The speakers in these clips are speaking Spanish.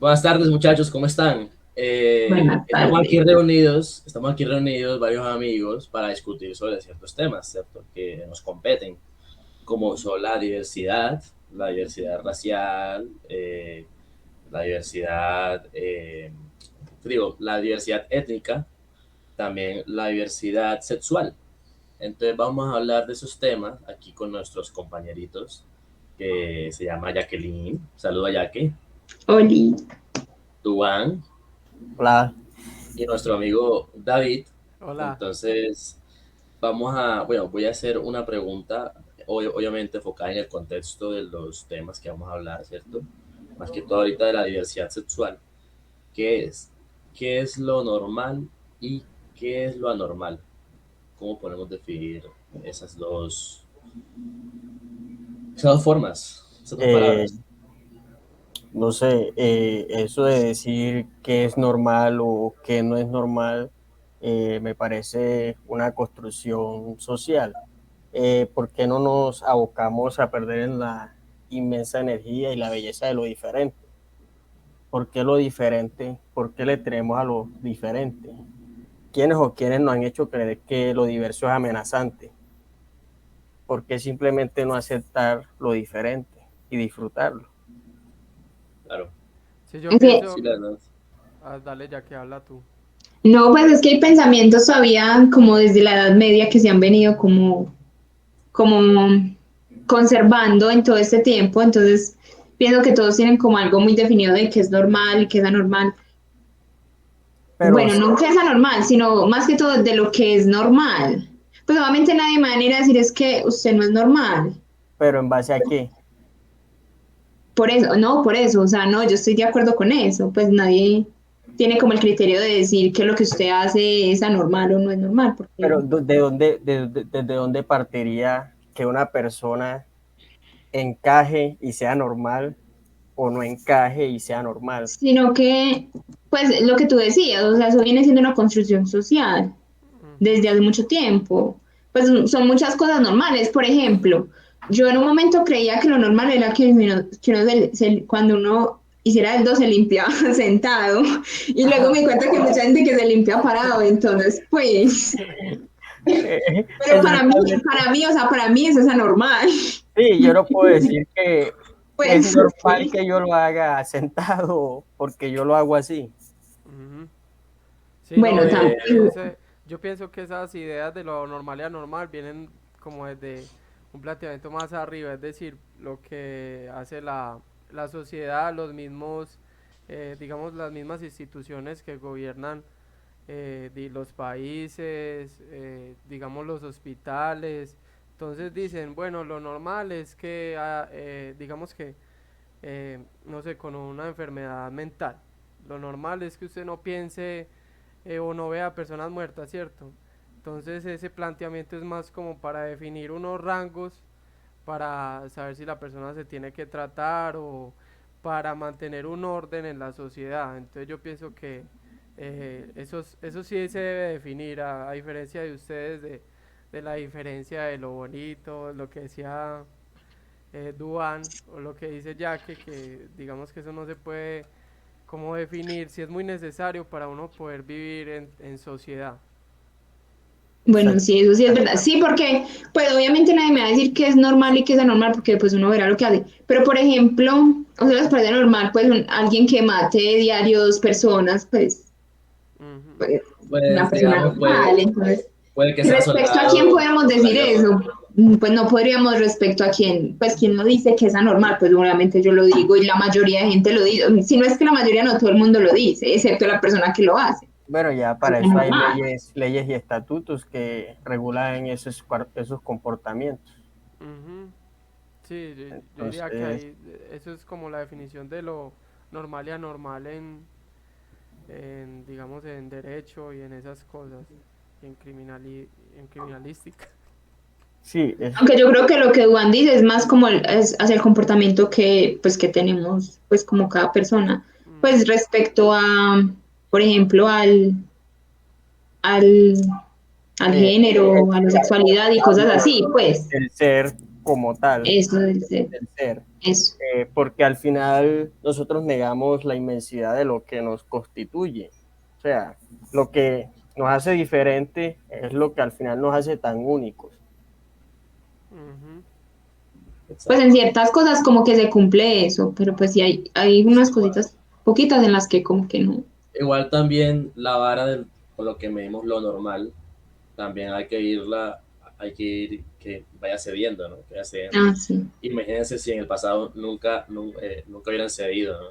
Buenas tardes, muchachos, ¿cómo están? Buenas tardes. Estamos aquí reunidos varios amigos para discutir sobre ciertos temas, ¿cierto? Que nos competen, como son la diversidad racial, la diversidad étnica, también la diversidad sexual. Entonces vamos a hablar de esos temas aquí con nuestros compañeritos, que se llama Jacqueline. Saluda, Jackie. Oli. Duan Hola. y nuestro amigo David. Hola. Entonces, voy a hacer una pregunta, obviamente enfocada en el contexto de los temas que vamos a hablar, ¿cierto? Más que todo ahorita de la diversidad sexual. ¿Qué es? ¿Qué es lo normal y qué es lo anormal? ¿Cómo podemos definir esas dos formas, esas dos Eh, palabras? no sé, eso de decir qué es normal o qué no es normal, me parece una construcción social. ¿Por qué no nos abocamos a perder en la inmensa energía y la belleza de lo diferente? ¿Por qué lo diferente? ¿Por qué le tenemos a lo diferente? ¿Quiénes o quiénes nos han hecho creer que lo diverso es amenazante? ¿Por qué simplemente no aceptar lo diferente y disfrutarlo? Claro. Si yo Es que, Sí, pienso, la verdad. dale ya que habla tú. no, pues es que hay pensamientos todavía como desde la Edad Media que se han venido como conservando en todo este tiempo, entonces pienso que todos tienen como algo muy definido de qué es normal y qué es anormal. Pero, Bueno, no qué es anormal, sino más que todo de lo que es normal. Pues obviamente nadie me va a venir a decir es que usted no es normal. pero ¿en base a qué? Por eso, no, por eso, o sea, no, yo estoy de acuerdo con eso, pues nadie tiene como el criterio de decir que lo que usted hace es anormal o no es normal, porque, Pero ¿desde dónde partiría que una persona encaje y sea normal o no encaje y sea normal? sino que, pues lo que tú decías, o sea, eso viene siendo una construcción social Ujú. desde hace mucho tiempo. Pues son muchas cosas normales, por ejemplo, yo en un momento creía que lo normal era cuando uno hiciera el 2 se limpiaba sentado y luego Ajá. me di cuenta que hay mucha gente que se limpia parado, entonces pues... Pero Exactamente. o sea, para mí eso es anormal. Sí, yo no puedo decir que es Pues normal sí. que yo lo haga sentado porque yo lo hago así. Ujú. Sí, no, Bueno, también. yo pienso que esas ideas de lo normal y anormal vienen como desde un planteamiento más arriba, es decir, lo que hace la sociedad, los mismos, digamos, las mismas instituciones que gobiernan los países, digamos, los hospitales. Entonces dicen, bueno, lo normal es que, digamos que, no sé, con una enfermedad mental. Lo normal es que usted no piense o no vea personas muertas, ¿cierto? Entonces ese planteamiento es más como para definir unos rangos, para saber si la persona se tiene que tratar o para mantener un orden en la sociedad. Entonces yo pienso que eso sí se debe definir, a diferencia de ustedes, de la diferencia de lo bonito, lo que decía Duan, o lo que dice Jaque, que digamos que eso no se puede como definir si es muy necesario para uno poder vivir en sociedad. Bueno, Exacto. sí, eso sí es verdad. Sí, porque, pues obviamente nadie me va a decir que es normal y que es anormal, porque pues uno verá lo que hace. Pero, por ejemplo, o sea, les parece normal, pues alguien que mate diario dos personas, Ujú. pues una Pues persona digamos, normal. Entonces, puede que ¿y sea respecto a quién soldado podemos o decir traidor. eso? Pues no podríamos respecto a quién, pues quién lo dice que es anormal, pues obviamente yo lo digo y la mayoría de gente lo dice. Si no es que la mayoría, no todo el mundo lo dice, excepto la persona que lo hace. Bueno, ya Es para eso hay anormal. leyes y estatutos que regulan esos comportamientos. Ujú. Sí, yo diría que Entonces, ahí, eso es como la definición de lo normal y anormal digamos, en derecho y en esas cosas, y en criminalística. sí, es, Aunque yo creo que lo que Duan dice es más como es hacia el comportamiento que, pues, que tenemos, pues como cada persona. Pues Ujú. respecto a, por ejemplo, al eh, género, a la el, sexualidad y cosas así, pues. el ser. como tal Eso del ser, del ser, eso. porque al final nosotros negamos la inmensidad de lo que nos constituye. O sea, lo que nos hace diferente es lo que al final nos hace tan únicos. Ujú. Pues Exacto. en ciertas cosas como que se cumple eso, pero pues sí hay Sí, unas igual. cositas, poquitas en las que como que no. Igual también la vara con lo que medimos lo normal, también hay que ir que vaya cediendo, ¿no? Que vaya cediendo. Ah, sí. Imagínense si en el pasado nunca hubieran cedido, ¿no?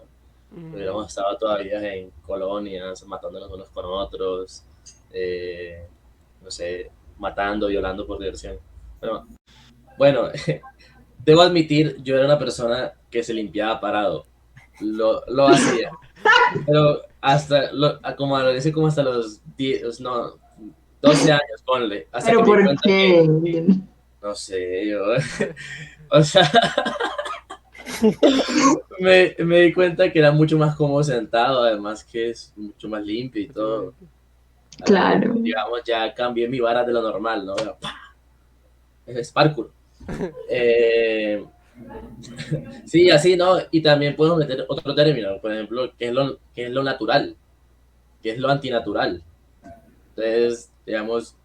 Ujú. Hubiéramos estado todavía en colonias, matándonos unos con otros, eh, no sé, matando, violando por diversión. Bueno, bueno, debo admitir, yo era una persona que se limpiaba parado. Lo hacía. Pero como a veces como hasta los 10, no, 12 años, ponle, hasta que Pero me di ¿por cuenta que, qué? no sé, yo, o sea, me di cuenta que era mucho más cómodo sentado, además que es mucho más limpio y Mucho más todo. limpio. Claro. Digamos, ya cambié mi vara de lo normal, ¿no? Es parkour. Eh, sí, así, ¿no? Y también puedo meter otro término, por ejemplo, qué es lo natural, qué es lo antinatural. Entonces, digamos,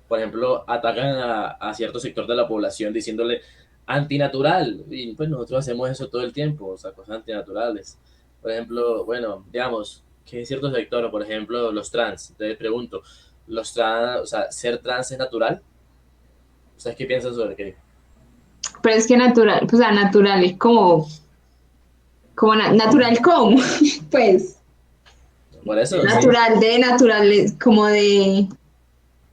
por ejemplo, atacan a cierto sector de la población diciéndole antinatural. Y pues nosotros hacemos eso todo el tiempo, o sea, cosas antinaturales. Por ejemplo, bueno, digamos que cierto sector, por ejemplo, los trans. Te pregunto, ¿los trans, o sea, ser trans es natural? ¿Sabes qué piensas sobre qué? Pero es que natural, pues, o sea, natural es natural como, pues, Por eso, sí. natural de natural, como de,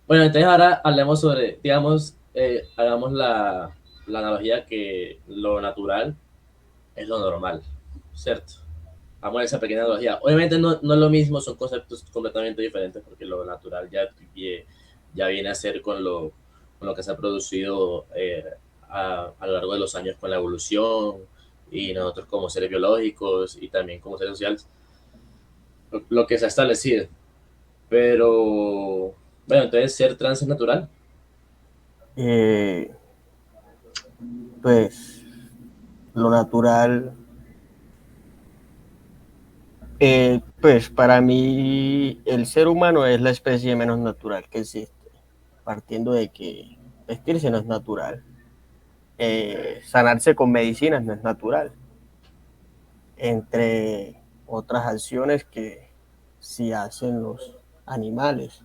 Bueno, entonces ahora hablemos sobre, digamos, hagamos la analogía que lo natural es lo normal, ¿cierto? Vamos a esa pequeña analogía. Obviamente no es lo mismo, son conceptos completamente diferentes porque lo natural ya viene a ser con lo que se ha producido a lo largo de los años con la evolución y nosotros como seres biológicos y también como seres sociales, lo que se ha establecido. Pero, bueno, entonces ser trans es natural. Eh, pues lo natural, pues para mí el ser humano es la especie menos natural que existe, partiendo de que vestirse no es natural, sanarse con medicinas no es natural, entre otras acciones que sí hacen los animales.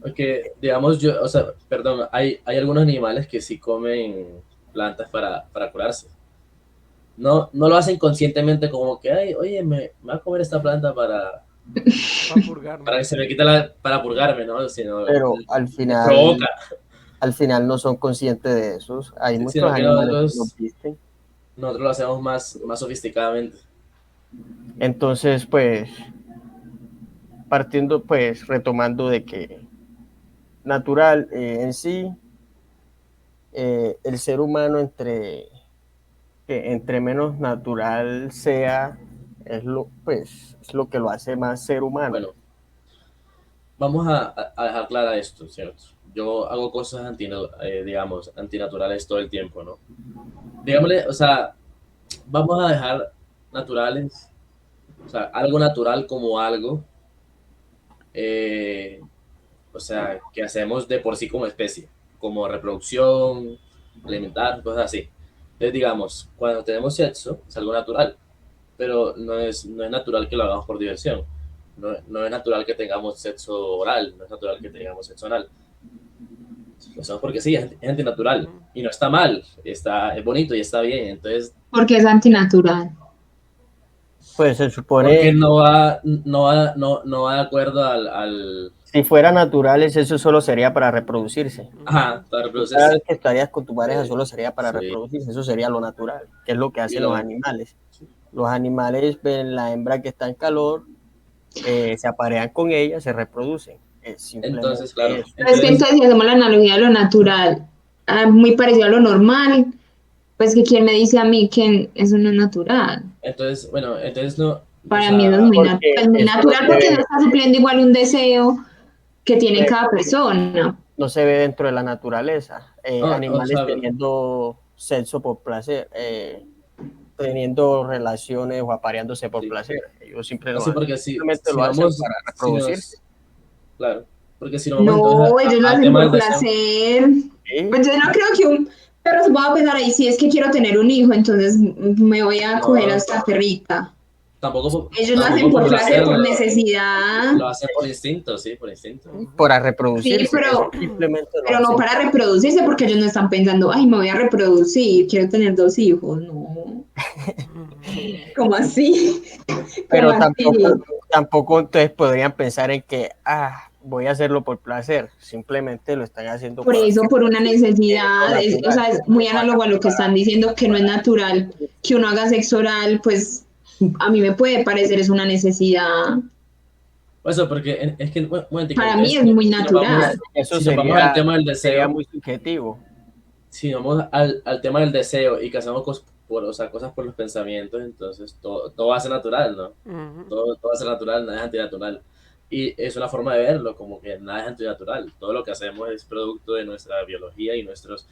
Porque, digamos, o sea, perdón, hay algunos animales que sí comen plantas para curarse. No lo hacen conscientemente como que, ay, oye, me voy a comer esta planta Para purgarme. para que se me quite para purgarme, ¿no? Sino Pero les provoca, al final no son conscientes de eso. Hay muchos sino que animales que lo visten. nosotros lo hacemos más sofisticadamente. Entonces, pues, partiendo, pues, retomando de que natural en sí, el ser humano entre menos natural sea, es lo que lo hace más ser humano. Bueno, vamos a dejar clara esto, ¿cierto? Yo hago cosas digamos, antinaturales todo el tiempo, ¿no? Digámosle, o sea, vamos a dejar naturales, o sea, algo natural como algo, eh, o sea, que hacemos de por sí como especie, como reproducción, alimentar, cosas así. Entonces, digamos, cuando tenemos sexo, es algo natural, pero no es natural que lo hagamos por diversión. No es natural que tengamos sexo oral, no es natural que tengamos sexo anal. Lo hacemos porque sí, es antinatural. Ujú. Y no está mal, es bonito y está bien. Entonces, porque es antinatural. Pues se porque supone, no va de acuerdo al si fuera naturales, eso solo sería para reproducirse. Ujú. ajá, para Tú cada reproducirse. vez que estarías con tu pareja Eh, solo sería para sí, reproducirse, eso sería lo natural, que es lo que y hacen los lo, animales. Los animales ven la hembra que está en calor, se aparean con ella, se reproducen. Es entonces, simplemente claro, eso. Pero es que entonces, entonces si hacemos la analogía de lo natural, muy parecido a lo normal, pues que quién me dice a mí que eso no es natural. bueno, entonces no, o Para mí eso es sea, pues, Porque muy eso natural porque no está supliendo igual un deseo que tiene cada persona. no se ve dentro de la naturaleza. no, o Animales sea, teniendo sexo por placer, teniendo relaciones o apareándose por Sí. placer. Ellos siempre No, lo sí, hacen, porque simplemente si lo hacen vamos, para si reproducirse. nos, claro, porque si nos vamos entonces No, ellos lo al hacen tema por del deseo, placer. ¿Sí? Pues yo no creo que un perro se pueda pensar ahí, si es que quiero tener un hijo, entonces me voy a coger a no, esta perrita. Ellos lo hacen tampoco por por placer, placer, por necesidad. lo hacen por instinto, sí, por instinto. Ujú. Para Sí, reproducirse, eso simplemente lo pero no hacen. para reproducirse, porque ellos no están pensando, ay, me voy a reproducir, quiero tener 2 hijos. No, ¿cómo así? ¿Cómo Pero así? tampoco entonces podrían pensar en que, voy a hacerlo por placer, simplemente lo están haciendo Por para eso, por una lo necesidad, o natural. sea, es muy análogo a lo que están diciendo, que no es natural que uno haga sexo oral, pues a mí me puede parecer es una necesidad. Eso, porque es que, un momentico, Para mí es es que muy natural. Eso si nos vamos al tema del sería deseo, muy subjetivo. si vamos al tema del deseo y que hacemos o sea, cosas por los pensamientos, entonces todo va a ser natural, ¿no? Ujú. Todo va a ser natural, nada es antinatural. Y es una forma de verlo, como que nada es antinatural. Todo lo que hacemos es producto de nuestra biología y nuestros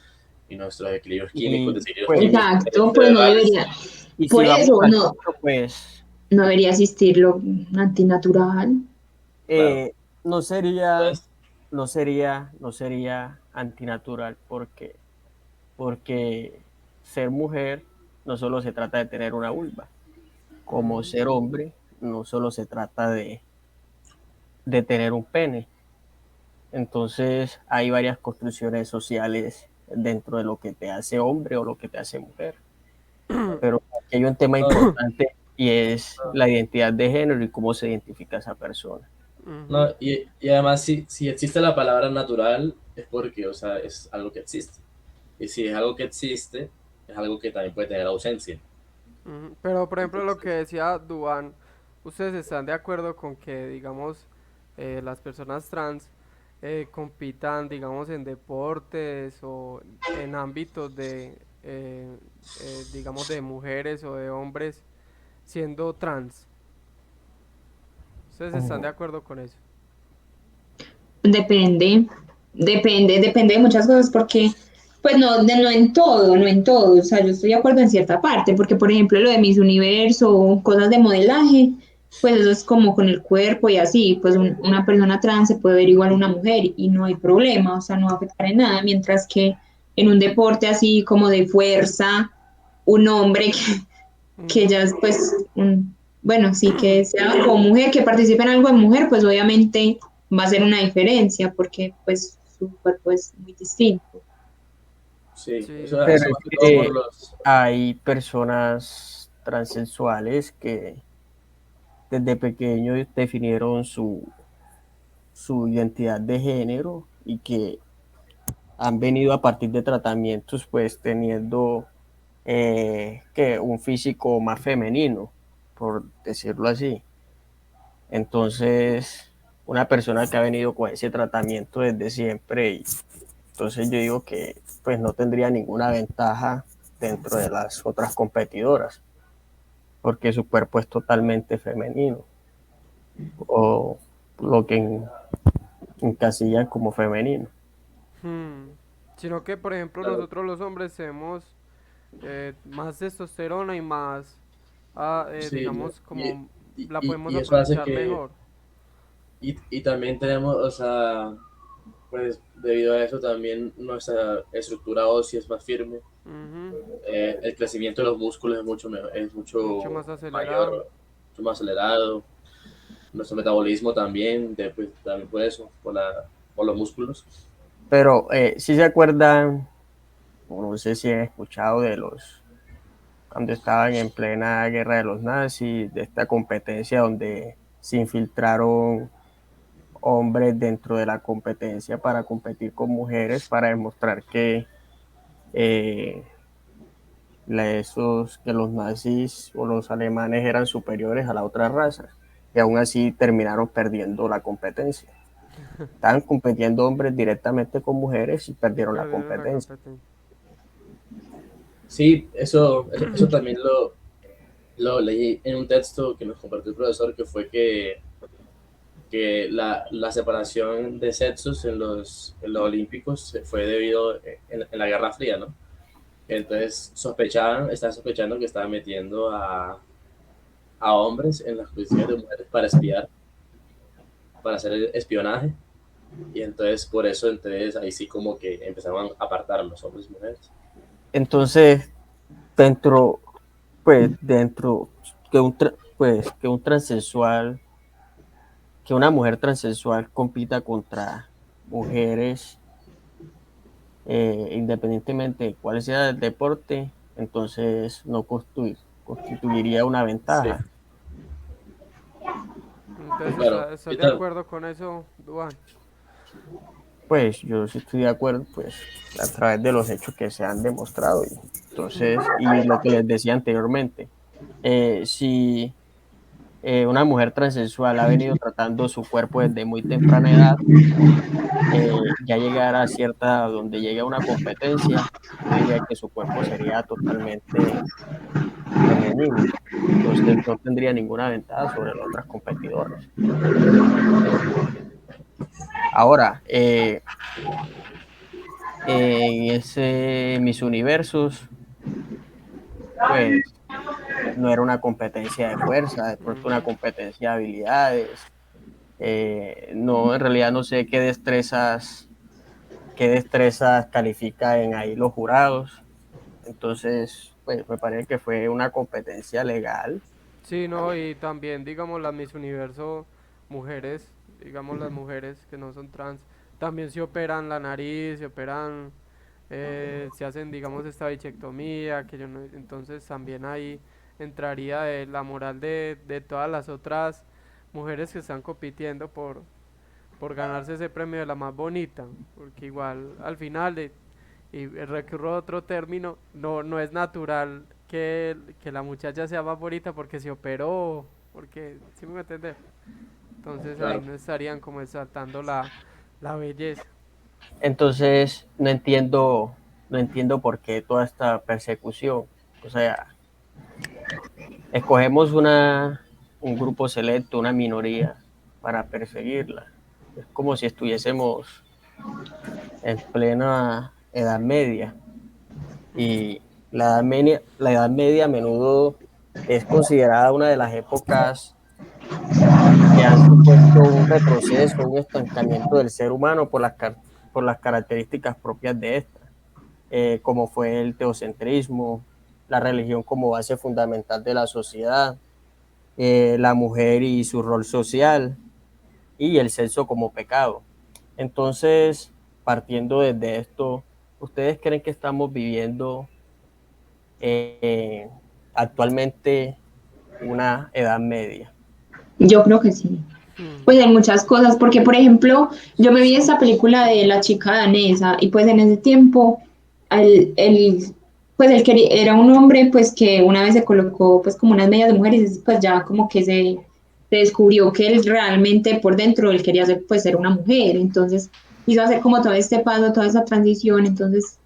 equilibrios químicos, Y desequilibrios pues, químicos Exacto, pues no cerebrales. debería. y si Por vamos eso al no, punto, pues, no debería existir lo antinatural. Claro. eh, no sería, Entonces, no sería antinatural porque ser mujer no solo se trata de tener una vulva, como Ujú. ser hombre no solo se trata de tener un pene. Entonces hay varias construcciones sociales dentro de lo que te hace hombre o lo que te hace mujer. Pero aquí hay un tema no, importante y es la identidad de género y cómo se identifica esa persona. no, Ujú. y además, si existe la palabra natural, es porque, o sea, es algo que existe. Y si es algo que existe, es algo que también puede tener ausencia. Ujú. Pero, por ejemplo, lo que Entonces, decía Duan, ¿ustedes están de acuerdo con que, digamos, las personas trans compitan, digamos, en deportes o en ámbitos de, digamos, de mujeres o de hombres siendo trans? ¿Ustedes están de acuerdo con eso? Depende, depende de muchas cosas, porque, pues no en todo, no en todo, o sea, yo estoy de acuerdo en cierta parte, porque por ejemplo lo de Miss Universo, cosas de modelaje, pues eso es como con el cuerpo y así, pues una persona trans se puede ver igual a una mujer y no hay problema, o sea, no va a afectar en nada, mientras que en un deporte así como de fuerza, un hombre que Ujú. ya es pues, bueno, sí que sea como mujer, que participe en algo de mujer, pues obviamente va a ser una diferencia porque pues su cuerpo es muy distinto. sí, Sí, eso Pero más es que todo por que los... hay personas transexuales que desde pequeños definieron su identidad de género y que han venido a partir de tratamientos pues teniendo que un físico más femenino, por decirlo así. Entonces, una persona que ha venido con ese tratamiento desde siempre, y entonces yo digo que pues no tendría ninguna ventaja dentro de las otras competidoras, porque su cuerpo es totalmente femenino, o lo que encasillan como femenino. hmm. Sino que, por ejemplo, nosotros los hombres tenemos más testosterona y más, Sí, digamos, y, como la podemos y eso hace aprovechar que... mejor. Y también tenemos, o sea, pues debido a eso también nuestra estructura ósea es más firme. Ujú. El crecimiento de los músculos es Mucho mucho más acelerado. mayor, mucho más acelerado. Nuestro metabolismo también, pues, también por eso, por los músculos. Pero si se acuerdan, o no sé si han escuchado cuando estaban en plena guerra de los nazis, de esta competencia donde se infiltraron hombres dentro de la competencia para competir con mujeres, para demostrar eh, que los nazis o los alemanes eran superiores a la otra raza. Y aún así terminaron perdiendo la competencia. Estaban compitiendo hombres directamente con mujeres y perdieron la Perdieron la competencia. competencia. Sí, eso también lo leí en un texto que nos compartió el profesor, que fue que la separación de sexos en los olímpicos fue debido en la Guerra Fría, ¿no? Entonces estaban sospechando que estaban metiendo a hombres en las posiciones de mujeres para espiar, para hacer el espionaje. Y entonces por eso, entonces ahí sí como que empezaron a apartar los hombres y mujeres. Entonces, dentro, dentro que un transexual, que una mujer transexual compita contra mujeres, independientemente de cuál sea el deporte, entonces no constituiría una Sí, ventaja. Entonces, claro. ¿estás de acuerdo con eso, Duan? Pues yo sí estoy de acuerdo, pues a través de los hechos que se han demostrado. Y, entonces, y lo que les decía anteriormente, si una mujer transexual ha venido tratando su cuerpo desde muy temprana edad, ya llegar a cierta edad donde llegue a una competencia, yo diría que su cuerpo sería totalmente femenino. Entonces no tendría ninguna ventaja sobre las otras competidoras. Ahora, en ese Miss Universos, pues no era una competencia de fuerza, de pronto una Ujú. competencia de habilidades. No, en realidad no sé qué destrezas califican ahí los jurados. Entonces, pues me parece que fue una competencia legal. Sí, no, y también, digamos, las Miss Universo mujeres, digamos, las mujeres que no son trans, también se operan la nariz, se operan, se hacen, digamos, esta bichectomía, que yo no, entonces también ahí entraría la moral de todas las otras mujeres que están compitiendo por ganarse ese premio de la más bonita, porque igual al final, y recurro a otro término, no es natural que la muchacha sea más bonita porque se operó, porque, ¿sí me voy a entender? Entonces ahí Claro. no estarían como exaltando la belleza. Entonces, no entiendo por qué toda esta persecución. O sea, escogemos un grupo selecto, una minoría, para perseguirla. Es como si estuviésemos en plena Edad Media. Y la Edad Media a menudo es considerada una de las épocas que han supuesto un retroceso, un estancamiento del ser humano por las características propias de esta, como fue el teocentrismo, la religión como base fundamental de la sociedad, la mujer y su rol social y el sexo como pecado. Entonces, partiendo desde esto, ¿ustedes creen que estamos viviendo eh, actualmente una edad media? Yo creo que sí. Hmm. Pues hay muchas cosas, porque por ejemplo, yo me vi esa película de la chica danesa y pues en ese tiempo pues él quería, era un hombre pues que una vez se colocó pues como unas medias de mujer y pues ya como que se descubrió que él realmente por dentro él quería ser pues ser una mujer, entonces hizo hacer como todo este paso, toda esa transición, entonces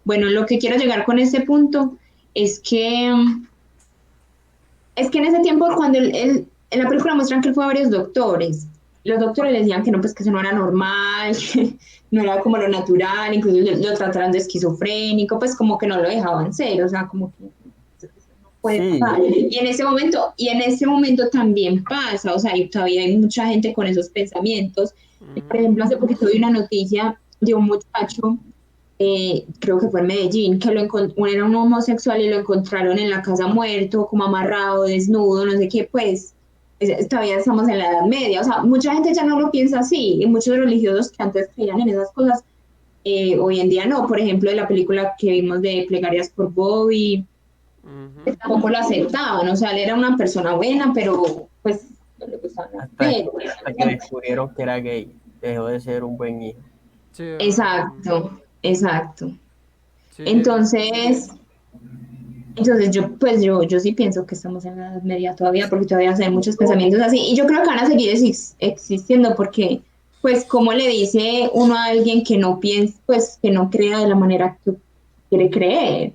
bueno, lo que quiero llegar con este punto es que es que en ese tiempo, cuando en la película muestran que él fue a varios doctores, los doctores le decían que no, pues que eso no era normal, que no era como lo natural, incluso lo trataron de esquizofrénico, pues como que no lo dejaban ser, o sea, como que eso no puede Sí, pasar. Y en ese momento también pasa, o sea, y todavía hay mucha gente con esos pensamientos. Y, por Ujú. ejemplo, hace poquito vi una noticia de un muchacho creo que fue en Medellín, que era un homosexual y lo encontraron en la casa muerto, como amarrado, desnudo, no sé qué, pues todavía estamos en la Edad Media, o sea, mucha gente ya no lo piensa así, y muchos religiosos que antes creían en esas cosas, hoy en día no, por ejemplo, de la película que vimos de Plegarias por Bobby, Ujú. pues, tampoco lo aceptaban, o sea, él era una persona buena, pero pues no le gustaban las mujeres. hasta que descubrieron que era gay, dejó de ser un buen hijo. Sí, Exacto, exacto. sí, Entonces, yo sí pienso que estamos en la Edad Media todavía, porque todavía hay muchos pensamientos así, y yo creo que van a seguir existiendo, porque, pues, como le dice uno a alguien que no piensa, pues, que no crea de la manera que quiere creer?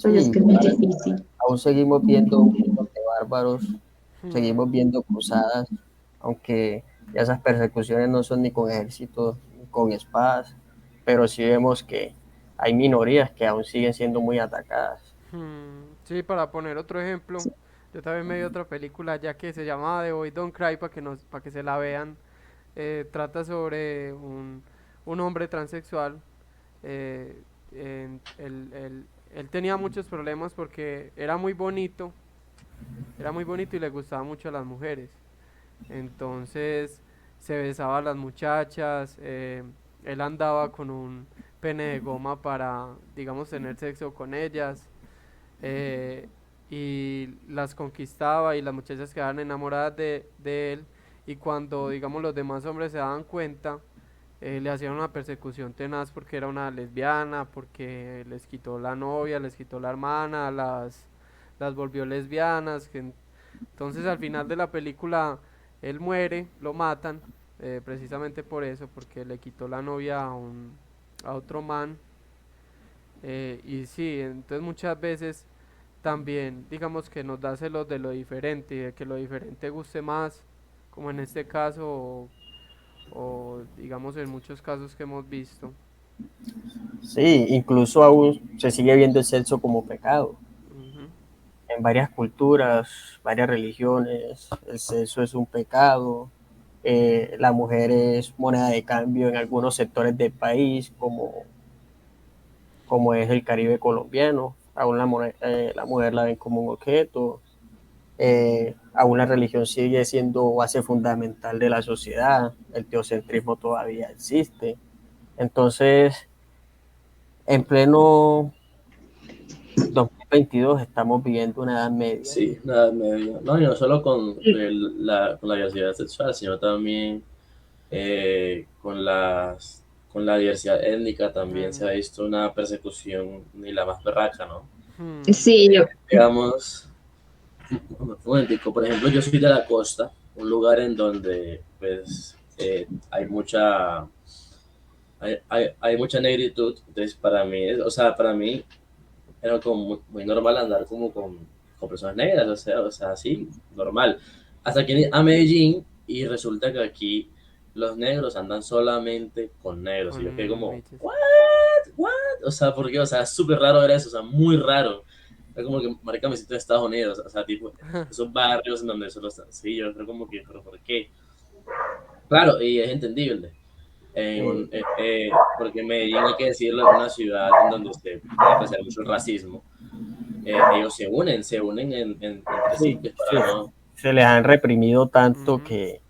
Pues es Sí, que es muy difícil. aún seguimos viendo un montón de bárbaros, Hmm. seguimos viendo cruzadas, aunque ya esas persecuciones no son ni con ejércitos ni con espadas, pero sí vemos que hay minorías que aún siguen siendo muy atacadas. Sí, para poner otro ejemplo, yo también me vi otra película ya que se llama The Boy Don't Cry para que se la vean. Trata sobre un hombre transexual. eh, él tenía muchos problemas porque era muy bonito y le gustaba mucho a las mujeres. Entonces se besaba a las muchachas, él andaba con un pene de goma para, digamos, tener sexo con ellas, eh, y las conquistaba y las muchachas quedaban enamoradas de él, y cuando, digamos, los demás hombres se daban cuenta, le hacían una persecución tenaz porque era una lesbiana, porque les quitó la novia, les quitó la hermana, las volvió lesbianas. Entonces al final de la película él muere, lo matan, precisamente por eso, porque le quitó la novia a otro man. Y sí, entonces muchas veces también digamos que nos da celos de lo diferente y de que lo diferente guste más, como en este caso, o digamos en muchos casos que hemos visto. Sí, incluso aún se sigue viendo el sexo como pecado. Ujú. En varias culturas, varias religiones, el sexo es un pecado. La mujer es moneda de cambio en algunos sectores del país, como es el Caribe colombiano. Aún la mujer la ven como un objeto. Aún la religión sigue siendo base fundamental de la sociedad. El teocentrismo todavía existe. Entonces, en pleno 2022 estamos viviendo una edad media. Sí, nada medio. No, y no solo con, con la diversidad sexual, sino también con la diversidad étnica también se ha En- visto una persecución ni la más berraca, ¿no? Sí, yo, Digamos, un momentico, por ejemplo, yo soy de la costa, un lugar en donde pues hay mucha hay mucha negritud, entonces para mí, o sea, para mí era como muy normal andar como con personas negras, o sea, así, normal. Hasta que a Medellín y resulta que aquí los negros andan solamente con negros y yo quedé con como, Miches. ¿what? ¿What? O sea, ¿por qué? O sea, es súper raro ver eso, o sea, muy raro. Es como que, marica, me siento en Estados Unidos, o sea, tipo, esos barrios en donde solo están, sí, yo creo como que, ¿pero por qué? Claro, y es entendible. Eh, Porque Medellín, hay que decirlo, es una ciudad en donde se puede apreciar mucho el racismo. Ellos se unen entre sí, sí, pues sí, para no. se les han reprimido tanto Ujú. que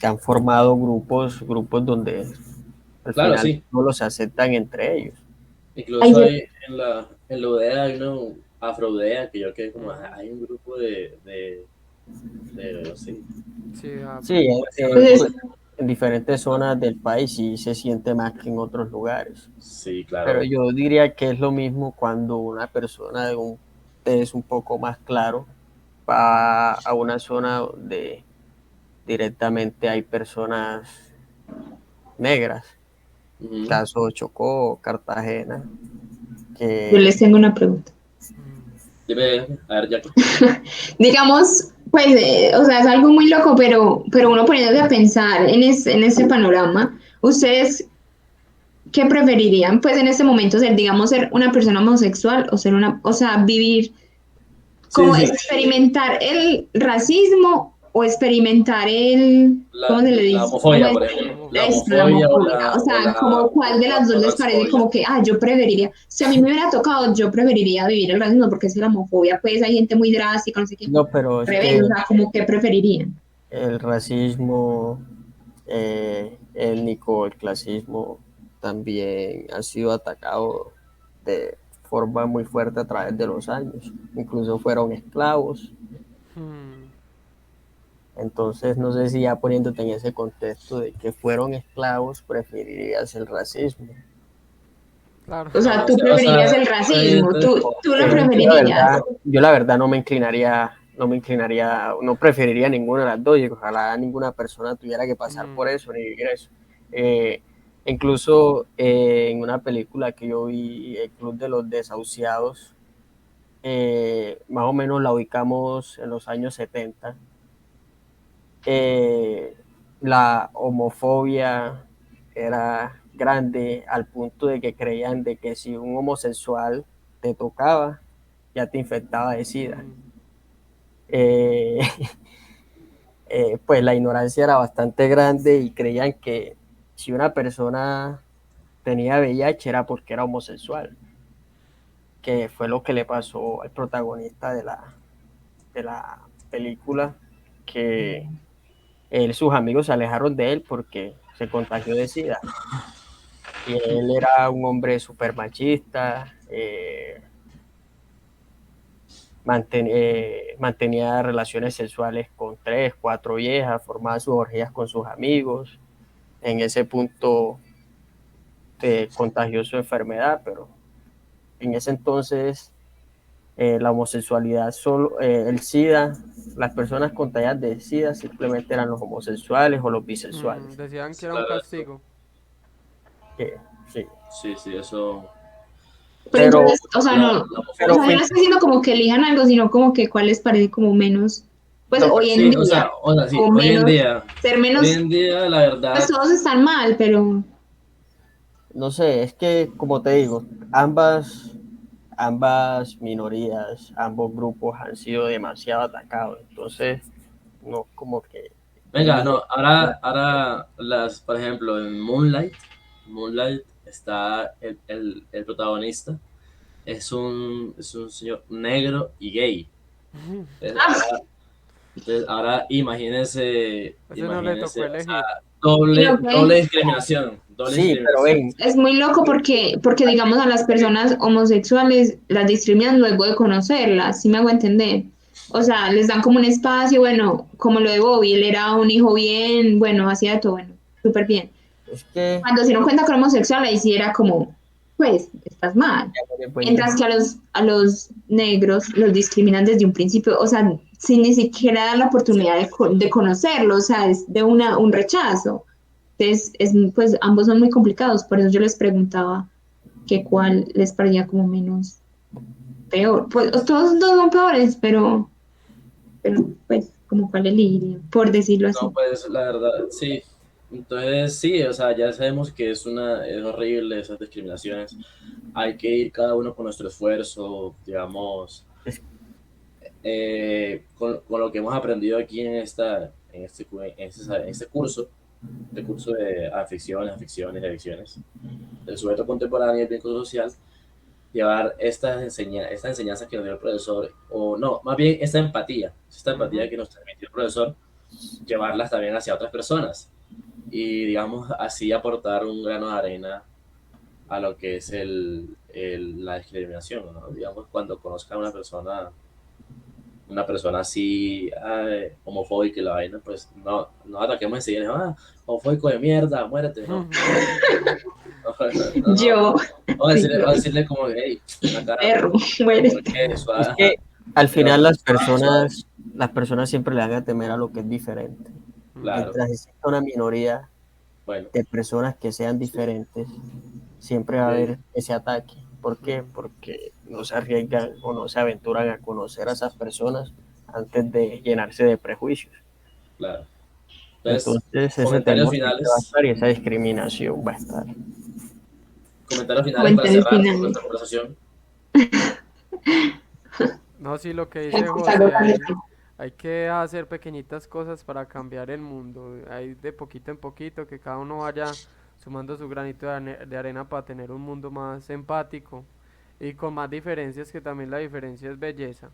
han formado grupos donde al Claro, final sí. no los aceptan entre ellos. ahí Incluso se- hay en la UDEA hay una afrodea que yo quedé como, Ujú. hay un grupo sí, Sí, Sí, demasiado pues pues, cool. en diferentes zonas del país sí se siente más que en otros lugares. Sí, Pero claro. yo diría que es lo mismo cuando una persona de un tez un poco más claro va a una zona donde directamente hay personas negras, Ujú. caso Chocó, Cartagena, yo les que tengo una pregunta. Mm. Dime, a ver, ya que. Digamos, pues, o sea, es algo muy loco, pero uno poniéndose a pensar en ese panorama, ¿ustedes qué preferirían? Pues en este momento ser, digamos, ser una persona homosexual o ser una, o sea, vivir, Sí, como sí. experimentar el racismo o experimentar el, ¿cómo se le La dice? ¿Cómo homofobia, es? por ejemplo. La Esto, la homofobia homofobia. O o sea, como cuál de las dos la les parece transfobia. como que, ah, yo preferiría, si a mí me hubiera tocado, yo preferiría vivir el racismo, porque es que la homofobia, pues hay gente muy drástica, no sé qué, no, pero al es revés, o que sea, como que preferirían. el racismo étnico, el clasismo también ha sido atacado de forma muy fuerte a través de los años. Incluso fueron esclavos. Mm. Entonces, no sé si ya poniéndote en ese contexto de que fueron esclavos, preferirías el racismo. Claro. O sea, No, tú o sea, preferirías el racismo, obviamente, tú lo preferirías. Yo la verdad no preferiría ninguna de las dos y ojalá ninguna persona tuviera que pasar por Mm. eso ni vivir eso. Eh, incluso en una película que yo vi, El Club de los Desahuciados, más o menos la ubicamos en los años 70. eh, la homofobia era grande al punto de que creían de que si un homosexual te tocaba, ya te infectaba de SIDA. Mm, Eh, pues la ignorancia era bastante grande y creían que si una persona tenía VIH era porque era homosexual, que fue lo que le pasó al protagonista de la película, que sus amigos se alejaron de él porque se contagió de SIDA. Y él era un hombre súper machista, mantenía relaciones sexuales con 3, 4 viejas, formaba sus orgías con sus amigos. En ese punto contagió su enfermedad, pero en ese entonces la homosexualidad, el SIDA, las personas contagiadas de SIDA simplemente eran los homosexuales o los bisexuales. decían que Sí, era un claro, eso. castigo. Que, sí, Sí, sí, eso. Pero pero, entonces, o sea, La, no, la o pero sea, homofobia. yo no estoy diciendo como que elijan algo, sino como que cuál les parece como menos, pues no, hoy en Sí, día, sí, o menos, ser hoy menos, en día, la pues verdad, todos están mal, pero no sé, es que como te digo, ambas minorías, ambos grupos han sido demasiado atacados. Entonces, no como que venga, no, por ejemplo, en Moonlight está el protagonista, es un señor negro y gay. Entonces ah, ahora Ese no le tocó imagínese, o sea, elegir. sino doble que discriminación, doble sí, pero discriminación. ven, es muy loco porque digamos a las personas homosexuales las discriminan luego de conocerlas, ¿sí me hago entender? O sea, les dan como un espacio, bueno, como lo de Bobby, él era un hijo bien, bueno, hacía de todo, bueno, súper bien. es que Cuando se dieron cuenta que era homosexual, ahí sí era como, pues, estás mal. ya no eres buen Mientras hijo. que a los negros los discriminan desde un principio, o sea, sin ni siquiera dar la oportunidad de conocerlo, o sea, es de un rechazo. Entonces, pues ambos son muy complicados, por eso yo les preguntaba que cuál les parecía como menos peor. Pues todos son peores, pero pues, como cuál elegiría, por decirlo No, así. pues la verdad, sí. Entonces, sí, o sea, ya sabemos que es horrible esas discriminaciones. Hay que ir cada uno con nuestro esfuerzo, digamos, Es, con lo que hemos aprendido aquí en este curso de aficiones y adicciones, del sujeto contemporáneo y el vínculo social, llevar estas enseñanzas que nos dio el profesor, o no, más bien esta empatía Ujú. que nos transmitió el profesor, llevarlas también hacia otras personas y, digamos, así aportar un grano de arena a lo que es la discriminación, ¿no? Digamos, cuando conozcan a una persona así, homofóbica y la vaina, pues no ataquemos enseguida, homofóbico de mierda, muérete, no. No. Yo, sí, Vamos a decirle como, hey, en la cara, perro, pero muere. porque es suave, que al pero final suave, suave, las personas siempre le van a temer a lo que es diferente. Mm. claro, Mientras exista una minoría bueno, de personas que sean diferentes, siempre va a sí, haber ese ataque. ¿Por qué? Porque no se arriesgan o no se aventuran a conocer a esas personas antes de llenarse de prejuicios. claro. Entonces, Entonces ese comentarios temor siempre va a finales, estar y esa discriminación va a estar. comentarios finales para Comentarios cerrar finales. nuestra conversación. No, sí, lo que dice Está José, agotando. hay que hacer pequeñitas cosas para cambiar el mundo. Hay de poquito en poquito que cada uno vaya sumando su granito de arena para tener un mundo más empático y con más diferencias, que también la diferencia es belleza.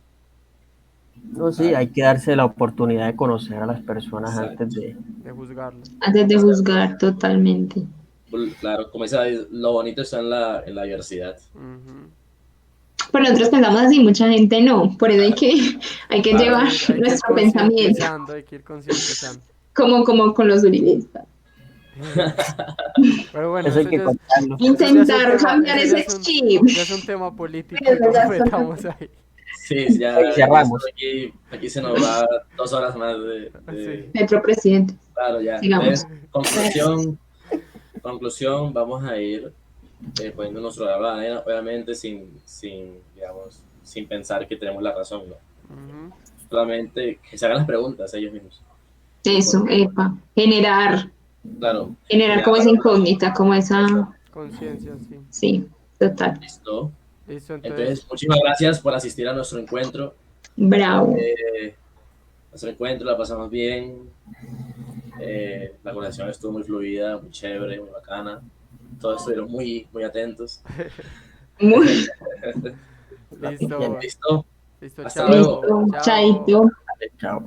No, sí, Exacto, hay que darse la oportunidad de conocer a las personas antes exacto. De juzgarlas. Antes de juzgar totalmente. Claro, como dice David, lo bonito está en la diversidad. Ujú. Pero nosotros pensamos así, mucha gente no. Por eso hay que Claro, llevar Hay que ir nuestro pensamiento, concientizando, hay que ir concientizando. como con los uribistas. Pero bueno, eso hay que contarlo. eso ya es un Intentar tema, cambiar ese chip. ya es un tema político y Pero no nos ya son metamos ahí. sí, ya, Y cerramos. aquí se nos va 2 horas más Sí. nuestro presidente. claro, ya. Sigamos. Entonces, conclusión, vamos a ir poniendo nuestro grano de arena, obviamente digamos, sin pensar que tenemos la razón, ¿no? Ujú. Solamente que se hagan las preguntas ellos mismos. Eso, Porque, epa. Generar. Claro. Generar como esa incógnita, como esa, Conciencia, sí. sí, total. Listo. Listo, entonces, Entonces, muchísimas gracias por asistir a nuestro encuentro. Bravo. Nuestro encuentro la pasamos bien. La conexión estuvo muy fluida, muy chévere, muy bacana. Todos estuvieron muy atentos. Muy listo, Listo. listo, Hasta luego. chao, listo. chao. Chaito. Chao.